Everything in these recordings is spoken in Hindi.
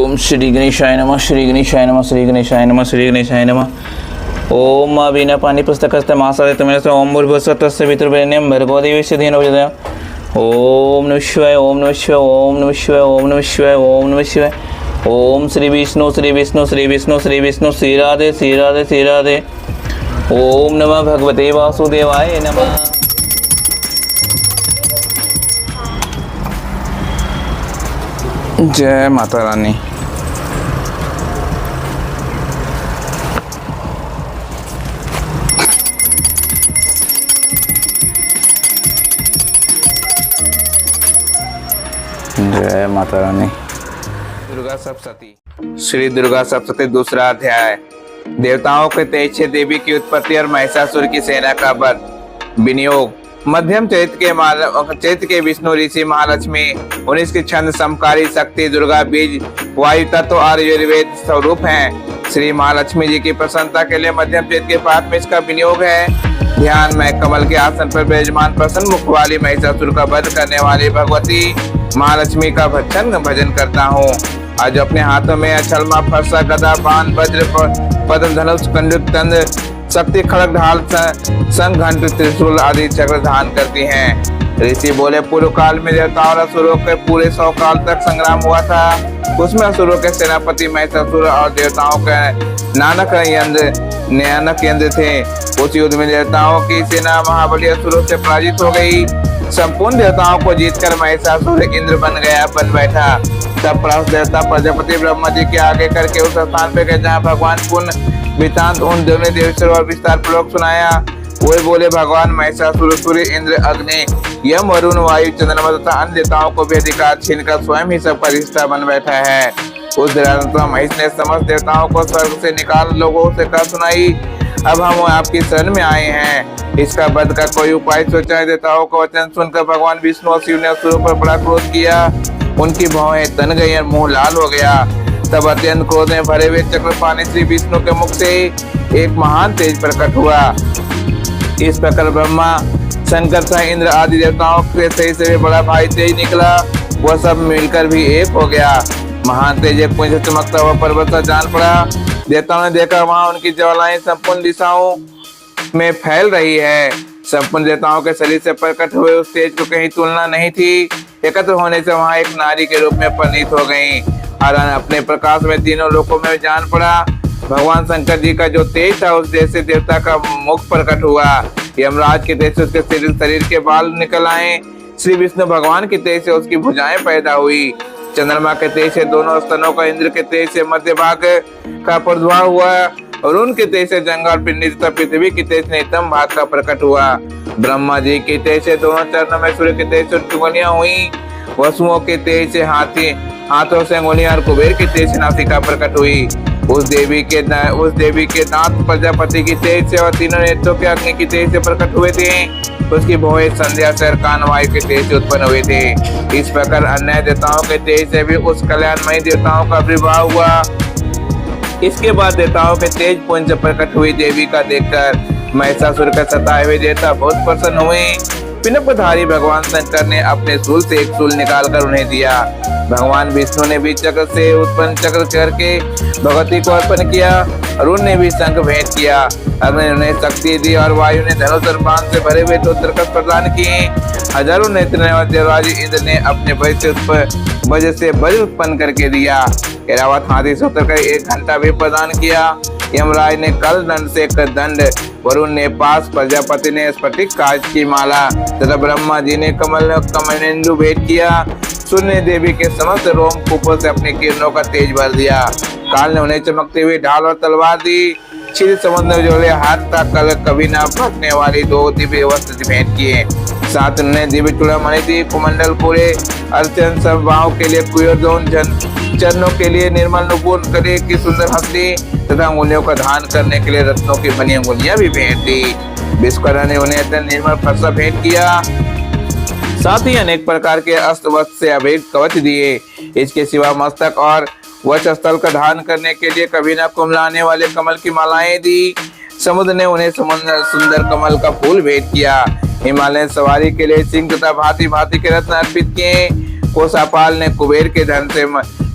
ओम श्री गणेशाय नमः, श्री गणेशाय नमः, श्री गणेशाय नमः, श्री गणेशाय नमः। ओम वीणा पानी पुस्तकस्य मासादे तमेन ओम भूर्भुवस्वतस्य पितृव्रेण्यं भर्गो देवस्य धीनो प्रचोदयात्। ओम नमः शिवाय, ओम नमः शिवाय, ओम नमः शिवाय, ओम नमः शिवाय, ओम नमः शिवाय। ओम श्री विष्णु श्री विष्णु श्री विष्णु श्री विष्णु श्री राधे श्री राधे श्री राधे। ओम नमः भगवते वासुदेवाय नमः। जय माता रानी। जय माता रानी। दुर्गा सप्तशती। श्री दुर्गा सप्तशती दूसरा अध्याय। देवताओं के तेज से देवी की उत्पत्ति और महिषासुर की सेना का वध। विनियोग। मध्यम चैत्र के विष्णु ऋषि महालक्ष्मी 19 की छंद समकारी शक्ति दुर्गा बीज वायु तत्व और आयुर्वेद स्वरूप हैं। श्री महालक्ष्मी जी की प्रसन्नता के लिए मध्यम चैत्र के पाठ में इसका विनियोग है। ध्यान में कमल के आसन पर विराजमान प्रसन्न मुख वाली महिषासुर का वध करने वाली भगवती महालक्ष्मी का भजन करता हूँ। आज अपने हाथों में अछलमा फरसा गदा बाण वज्र पद्म धनुष कंडुक तंत्र शक्ति खड़ग ढाल संघ घंट त्रिशूल आदि चक्र धारण करती हैं। ऋषि बोले, पूर्व काल में देवताओं और असुरों के पूरे 100 काल तक संग्राम हुआ था। उसमें असुरों के सेनापति महिषासुर और देवताओं के नानक यंत्र थे। उस युद्ध में देवताओं की सेना महाबली असुरों से पराजित हो गई। संपूर्ण देवताओं को जीतकर महिषासुर इंद्र बन बैठा। तब प्रहस्त देवता प्रजापति ब्रह्मा जी के आगे करके उस स्थान पे गए जहाँ भगवान पुण्य वृतांत उन दोनों देवेश्वर और विस्तार पूर्वक सुनाया। वे बोले, भगवान महिषासुर सूर्य इंद्र अग्नि यम वरुण वायु चंद्रमा तथा अन्य देवताओं को भी अधिकार छीनकर स्वयं ही सबका रिश्ता बन बैठा है। उस दौरान महिष ने समस्त देवताओं को स्वर्ग से निकाल लोगों से कहा सुनाई, अब हम आपकी शरण में आए हैं। इसका वध का कोई उपाय सोचा है। देवताओं का वचन सुनकर भगवान विष्णु और शिव ने असुरों पर बड़ा क्रोध किया। उनकी भौहें तन गई और मुंह लाल हो गया। तब अत्यंत क्रोध में भरे हुए चक्रपाणी श्री विष्णु के मुख से एक महान तेज प्रकट हुआ। इस प्रकार ब्रह्मा शंकर सह इंद्र आदि देवताओं के तेज से बड़ा भाई तेज निकला। वह सब मिलकर भी एक हो गया। महान तेज एक पुंज से चमकता हुआ पर्वत सा जान पड़ा। देवताओं ने देखा वहां उनकी ज्वालाएं संपूर्ण दिशाओं में फैल रही है। संपूर्ण देवताओं के शरीर से प्रकट हुए उस तेज को कहीं तुलना नहीं थी। एकत्र होने से वहां एक नारी के रूप में परिणित हो गई और अपने प्रकाश में तीनों लोकों में जान पड़ा। भगवान शंकर जी का जो तेज था उस देश से देवता का मुख प्रकट हुआ। यमराज के तेज से उसके शरीर के बाल निकल आए। श्री विष्णु भगवान के तेज से उसकी भुजाएं पैदा हुई। चंद्रमा के तेज से दोनों स्तनों का, इंद्र के तेज से मध्य भाग का प्रादुर्भाव हुआ और उनके तेज से जंगल पिंडी तथा पृथ्वी की तेज से नितम भाग का प्रकट हुआ। ब्रह्मा जी के तेज से दोनों चरणों में सूर्य के तेज से उंगलियां हुई। वसुओं के तेज से हाथों से अंगुलियां और कुबेर के तेज से नासिका प्रकट हुई। उस देवी के दांत प्रजापति की तेज से और तीनों नेत्रों के अग्नि की तेज से प्रकट हुए थे। उसकी भौहें संध्या से कान वायु के तेज से उत्पन्न हुए थे। इस प्रकार अन्य देवताओं के तेज से भी उस कल्याणमयी देवताओं का आविर्भाव हुआ। इसके बाद देवताओं के तेज पुंज प्रकट हुई देवी का देखकर महिषासुर का सताए हुए देवता बहुत प्रसन्न हुए। पिनकधारी भगवान शंकर ने अपने शूल से एक शूल निकालकर उन्हें दिया। भगवान विष्णु ने भी चक्र से उत्पन्न चक्र करके भगवती को अर्पण किया और उन्हें भी शंख भेंट किया। अग्नि ने उन्हें शक्ति दी और वायु ने धनुष और बाण से भरे हुए 2 तरकस प्रदान किए। हजारों नेत्र और देवराज इंद्र ने अपने वज्र से वज्र उत्पन्न करके दिया। ऐरावत हाथी से उतरकर 1 घंटा भी प्रदान किया। यमराज ने कल दंड से दंड, वरुण ने पास, प्रजापति ने स्फटिक कांच की माला तथा ब्रह्मा जी ने कमलेंदु भेंट किया। सूर्य ने देवी के समस्त रोम कूपों से अपनी किरणों का तेज भर दिया। काल ने उन्हें चमकते हुए ढाल और तलवार दी। क्षीर समुद्र जोड़े हाथ तक कभी न फटने वाली 2 दिव्य वस्त्र भेंट किए। साथ उन्हें दिव्य चूड़ामणि दी। कुमंडल पूरे अर्चन सब बाहों के लिए कुयोर चरणों के लिए निर्मल नुपुर करे की सुंदर हस्ती तथा अंगुलियों का धारण करने के लिए रत्नों की बनी अंगुलियां भी भेंट दी। विश्वकर्मा ने उन्हें अत्यंत निर्मल फरसा भेंट किया। साथ ही अनेक प्रकार के अस्त्र वस्त्र से अभेद कवच दिए। इसके सिवा मस्तक और वक्ष स्थल का धारण करने के लिए कभी न कुमलाने वाले कमल की मालाएं दी। समुद्र ने उन्हें सुंदर कमल का फूल भेंट किया। हिमालय सवारी के लिए सिंह तथा भांति भांति के रत्न अर्पित किए। कोषापाल ने कुबेर के धन से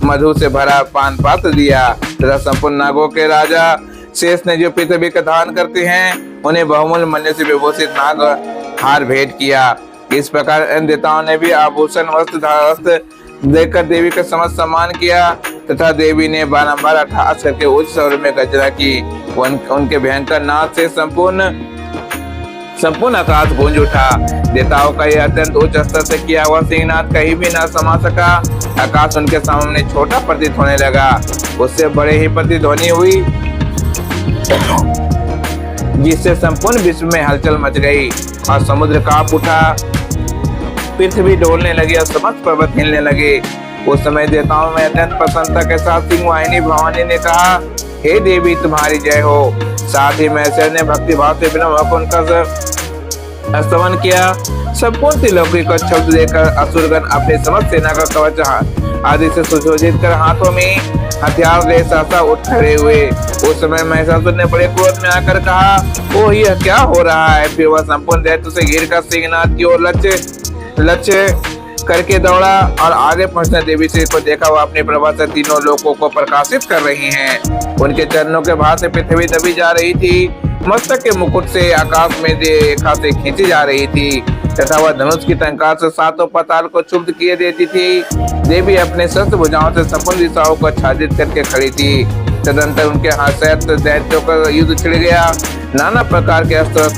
मधु से भरा पान पात्र दिया तथा संपूर्ण नागों के राजा शेष ने जो पृथ्वी का धारण करते हैं उन्हें बहुमूल्य मल्य से विभूषित नाग हार भेंट किया। इस प्रकार इन देवताओं ने भी आभूषण वस्त्र देकर देवी का समस्त सम्मान किया तथा देवी ने बारंबार अट्टहास करके उच्च स्वर में गर्जना की। उनके भयंकर नाद से संपूर्ण आकाश गूंज उठा। देवताओं का यह अत्यंत उच्च स्तर से किया हुआ सिंहनाद कहीं भी न समा सका। आकाश उनके सामने छोटा प्रतीत होने लगा, उससे बड़े ही प्रतिध्वनि हुई जिससे संपूर्ण विश्व में हलचल मच गई और समुद्र कांप उठा, पृथ्वी डोलने लगी और समस्त पर्वत हिलने लगे। उस समय देवताओं में अत्यंत प्रसन्नता के साथ सिंह वाहिनी भवानी ने कहा, हे देवी तुम्हारी जय हो। साथ ही महेश्वर ने भक्ति भाव से विनम्र होकर उनका स्तवन किया। संपूर्ण त्रिलोकी को शब्द देकर असुरगण अपने समस्त सेना का कवच आदि से सुशोभित कर हाथों में हथियार ले सहसा उठ खड़े हुए। उस समय महिषासुर ने बड़े क्रोध में आकर कहा, ओ यह क्या हो रहा है। फिर वह संपूर्ण दैत्य से घिर कर सिंहनाद की ओर लक्ष्य करके दौड़ा और आगे पहुंचने देवी से को देखा वह अपनी प्रभा से तीनों लोकों को प्रकाशित कर रही हैं। उनके चरणों के भार से पृथ्वी दबी जा रही थी, मस्तक के मुकुट से आकाश में रेखा से खींची जा रही थी तथा वह धनुष की टंकार से सातों पाताल को क्षुब्ध किए देती थी। देवी अपने शस्त्र भुजाओं से संपूर्ण दिशाओं को आच्छादित करके खड़ी थी। तदंतर उनके हाथ से दैत्यों का युद्ध छिड़ गया। नाना प्रकार के अस्त्र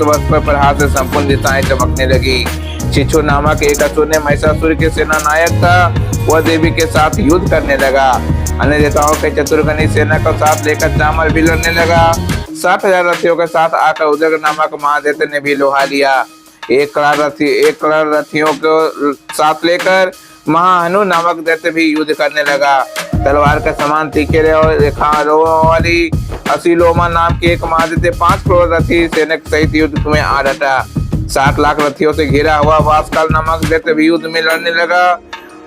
प्रहार से संपूर्ण दिशाएं चमकने लगी। शिशु नामक एक असुर ने महिषासुर के सेना नायक था, वह देवी के साथ युद्ध करने लगा। अन्य देवताओं के चतुर्गनी सेना को साथ लेकर चामर भी लड़ने लगा। 60,000 रथियों के साथ आकर उदग्र नामक महादैत्य ने भी लोहा लिया। एक करोड़ रथियों को साथ लेकर महाहनु नामक दैत्य भी युद्ध करने लगा। तलवार के समान तीखे रेखाओं वाली असीलोमा नाम के एक महादैत्य 5 करोड़ रथी सैनिक सहित युद्ध में आ डटा। 60 लाख रथियों से घिरा हुआ वासकाल नामक दैत्य भी युद्ध में लड़ने लगा।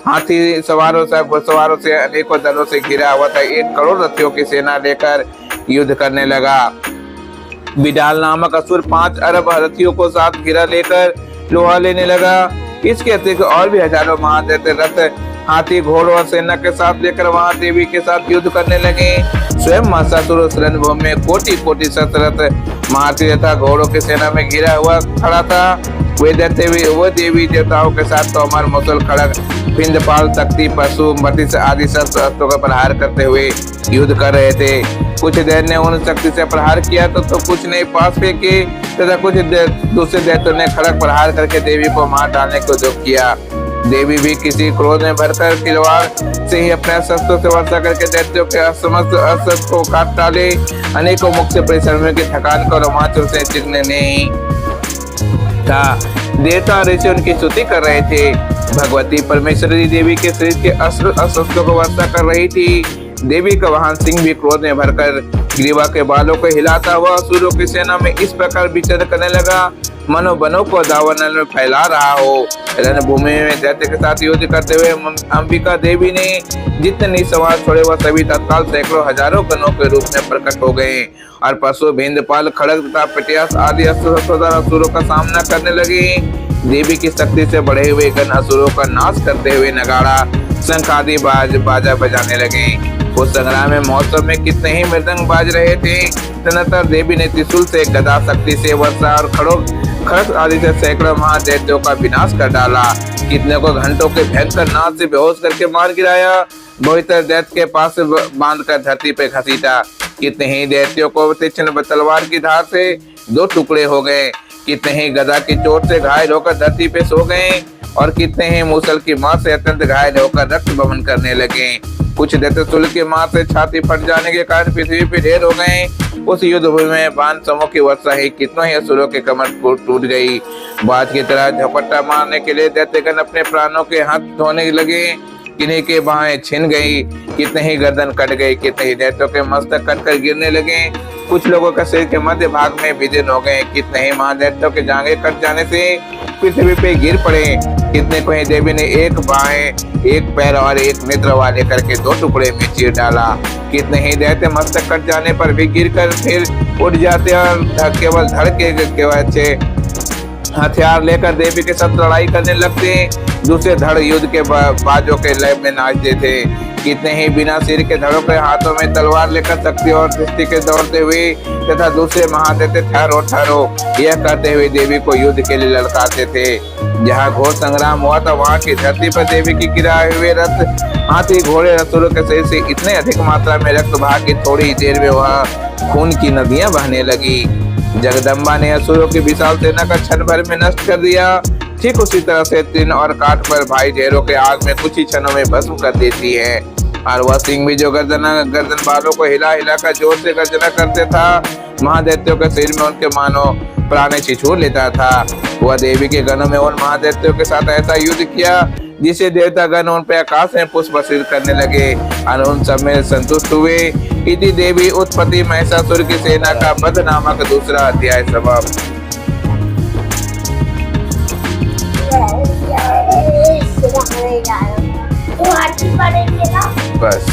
हाथी सवारों से घुड़सवारों से अनेकों दलों से घिरा हुआ था 1 करोड़ रथियों की सेना लेकर युद्ध करने लगा। बिडाल नामक असुर 5 अरब रथियों को साथ घिरा लेकर लोहा लेने लगा। इसके अतिरिक्त और भी हजारों महादैत्य रथ हाथी घोड़ों और सेना के साथ लेकर वहां देवी के साथ युद्ध करने लगे। स्वयं महिषासुर उस रणभूमि में कोटि शस्त्ररथ महारथी तथा घोड़ों की सेना में घिरा हुआ खड़ा था। वे देवी देवताओं के साथ तोमर, मुसल, खड़ग, पिंडपाल, तख्ती, पशु, मतिस आदि शस्त्र अस्त्रों का प्रहार करते हुए युद्ध कर रहे थे। कुछ दैत्य ने उन शक्ति से प्रहार किया तो कुछ ने पास फेंके तथा कुछ दूसरे दैत्यों ने खड़ग प्रहार करके देवी को मार डालने को उद्योग किया। देवी भी किसी क्रोध में भरकर तलवार से ही अपने शस्त्रों से वर्षा करके दैत्यों के समस्त अस्त्र को काट डाले। अनेकों मुख से परिश्रमियों की थकान को रोमांच से चिकने नहीं था। देवता ऋषि उनकी स्तुति कर रहे थे। भगवती परमेश्वरी देवी के शरीर के अस्त्रों को वर्षा कर रही थी। देवी का वाहन सिंह भी क्रोध में भरकर ग्रीवा के बालों को हिलाता हुआ असुरों की सेना में इस प्रकार विचरण करने लगा, मनो बनों को दावानल में फैला रहा हो। रणभूमि में दैत्य के साथ युद्ध करते हुए अंबिका देवी ने जितने निसवार छोड़े वह सभी तत्काल सैकड़ों हजारों गणों के रूप में प्रकट हो गए और पशु, भिंदपाल, खड़ग तथा पटियास आदि असुरों का सामना करने लगे। देवी की शक्ति से बढ़े हुए गण असुरों का नाश करते हुए नगाड़ा, शंख आदि बाजा बजाने लगे। उस संग्राम में महोत्सव में कितने ही मृदंग बाज रहे थे। तदनंतर देवी ने त्रिशूल से, गदा शक्ति से, वर्षा और खड़ग आदि से सैकड़ों महादैत्यों का विनाश कर डाला। कितने को घंटों के भयंकर नाद से बेहोश करके मार गिराया। बहुतर दैत्य के पास से बांधकर धरती पे घसीटा। कितने ही दैत्यों को तीक्ष्ण तलवार की धार से 2 टुकड़े हो गए। कितने ही गदा की चोट से घायल होकर धरती पे सो गए और कितने ही मूसल की मार से अत्यंत घायल होकर रक्त बमन करने लगे। कुछ दैत्य शूल की मार से छाती फट जाने के कारण पृथ्वी पे ढेर हो गए। उस युद्ध भूमि में बाण समूह की वर्षा ही कितनों ही असुरों के कमर टूट गई। बाज की तरह झपट्टा मारने के लिए दैत्यगण अपने प्राणों के हाथ धोने लगे। किन्हीं के बाहें छिन गई, कितने ही गर्दन कट गई, कितने ही दैत्यों के मस्तक कटकर गिरने लगे। कुछ लोगों का शरीर के मध्य भाग में विदीर्ण हो गए। कितने ही महादैत्यों के जांघें कट जाने से पृथ्वी पे गिर पड़े। कितने को ही देवी ने 1 बाहें, 1 पैर और 1 नेत्र वाले करके 2 टुकड़े में चीर डाला। कितने ही दैत्य मस्तक कट जाने पर भी गिरकर फिर उठ जाते और केवल धड़ के अच्छे हथियार लेकर देवी के साथ लड़ाई करने लगते। दूसरे धड़ युद्ध के बाजों के लय में नाचते थे। कितने ही बिना सिर के धड़ों के हाथों में तलवार लेकर शक्ति और दृष्टि के दौड़ते हुए तथा दूसरे महादेव ठहरो ठहरो यह कहते हुए देवी को युद्ध के लिए ललकारते थे। जहाँ घोर संग्राम हुआ था वहाँ की धरती पर देवी की गिराए हुए रथ, हाथी, घोड़े, असुरों के शरीर से इतने अधिक मात्रा में रक्त बहा कि थोड़ी ही देर में वहाँ खून की नदियां बहने लगी। जगदम्बा ने असुरों की विशाल सेना का क्षण भर में नष्ट कर दिया। ठीक उसी तरह से तीन और काट पर भाई ढेरों के आग में कुछ ही क्षणों में भस्म कर देती है। और वह सिंह भी जो गर्दन बालों को हिला हिला कर जोर से गर्जना करते था, महादैत्यों के सिर में उनके मानो प्राण छिछोर लेता था। वह देवी के गणों में उन महादैत्यों के साथ ऐसा युद्ध किया जिसे देवतागण उन पर आकाश में पुष्प वर्षित करने लगे और उन सब में संतुष्ट हुए। इति देवी उत्पत्ति महिषासुर की सेना का वध नामक दूसरा अध्याय समाप्त। बस।